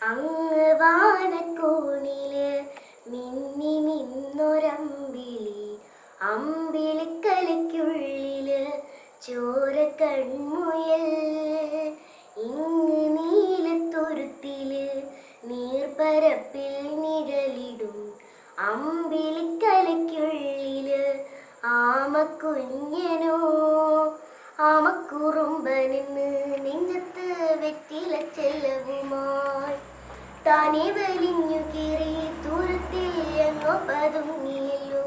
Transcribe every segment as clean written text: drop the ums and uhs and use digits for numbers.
അങ്ങ് വാനക്കോണില് മിന്നി നിന്നൊരമ്പിളി, അമ്പിളിക്കലയ്ക്കുള്ളില് ചോര കൺമുയൽ. ഇങ്ങ് നീലത്തുരുത്തില് നീർപ്പരപ്പിൽ നിഴലിടും അമ്പിളിക്കലയ്ക്കുള്ളില് ആമക്കുഞ്ഞനോ. ആമക്കുറുമ്പനെന്ന് നെഞ്ചത്ത് വെറ്റില ചെല്ലവുമായി താനെ വലിഞ്ഞു കീറി ദൂരത്തിൽ എങ്ങോ പതുങ്ങിയല്ലോ.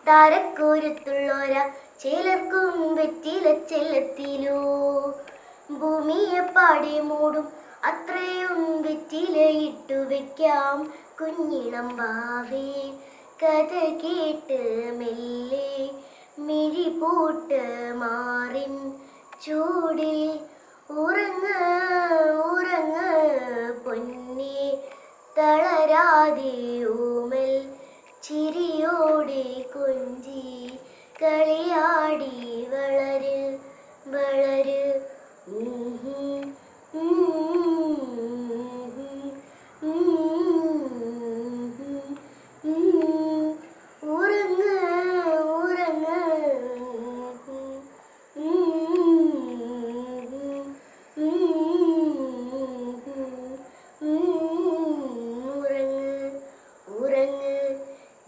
താരക്കുരുത്തുള്ളോര ചിലർക്കും വെറ്റില ചെല്ലത്തിലോ. ഭൂമിയെ പാടെ മൂടും അത്രയും വെറ്റിലയിട്ടു വെക്കാം കുഞ്ഞിളം വാവേ. കഥ കേട്ട് മെല്ലെ മിഴി പൂട്ട് മാറിൻ ചൂടിൽ ഉറങ്ങ് ഉറങ്ങ് പൊന്നേ. തളരാതെ ഓമൽ ചിരിയോടെ കൊഞ്ചി കളിയാടി വളര് വളര്. ഉറങ്ങ് ഉറങ്ങ് ഉറങ്ങ് ഉറങ്ങ്.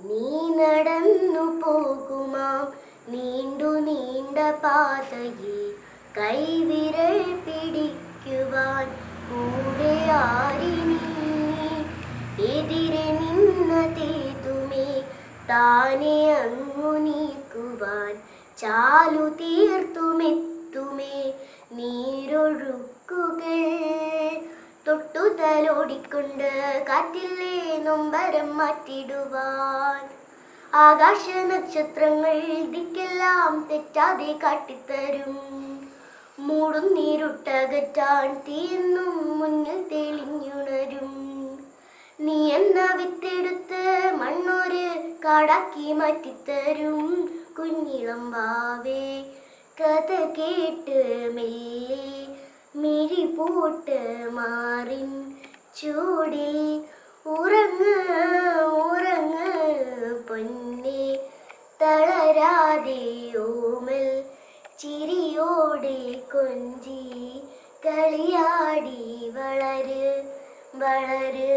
നീ നടന്നു പോകുമാം നീണ്ടു നീണ്ട പാതയിൽ കൈവിരൽ പിടിക്കുവാൻ കൂടെ ആരിനി. എതിരെ നിന്നതേതുമേ താനെ അങ്ങു നീക്കുവാൻ ചാലു തീർത്തുമെത്തുമേ നീരൊഴുക്കുകൾ. തൊട്ടു തലോടിക്കൊണ്ട് കാറ്റിലെ നൊമ്പരം മാറ്റിടുവാൻ ആകാശ നക്ഷത്രങ്ങൾ ദിക്കെല്ലാം തെറ്റാതെ കാട്ടിത്തരും. മൂടും നീരുട്ടകറ്റാൻ തീയെന്നും മുന്നിൽ തെളിഞ്ഞുണരും. നീ എന്ന വിത്തെടുത്ത് മണ്ണൊരു കാടാക്കി മാറ്റിത്തരും കുഞ്ഞിളം വാവേ. കഥ കേട്ട് മെല്ലെ മിഴി പൂട്ട് മാറിൻ ചൂടിൽ ഉറങ്ങ് ഉറങ്ങ് പൊന്നേ. തളരാതെ ഓമൽ ചിരിയോടെ കൊഞ്ചി കളിയാടി വളര് വളര്.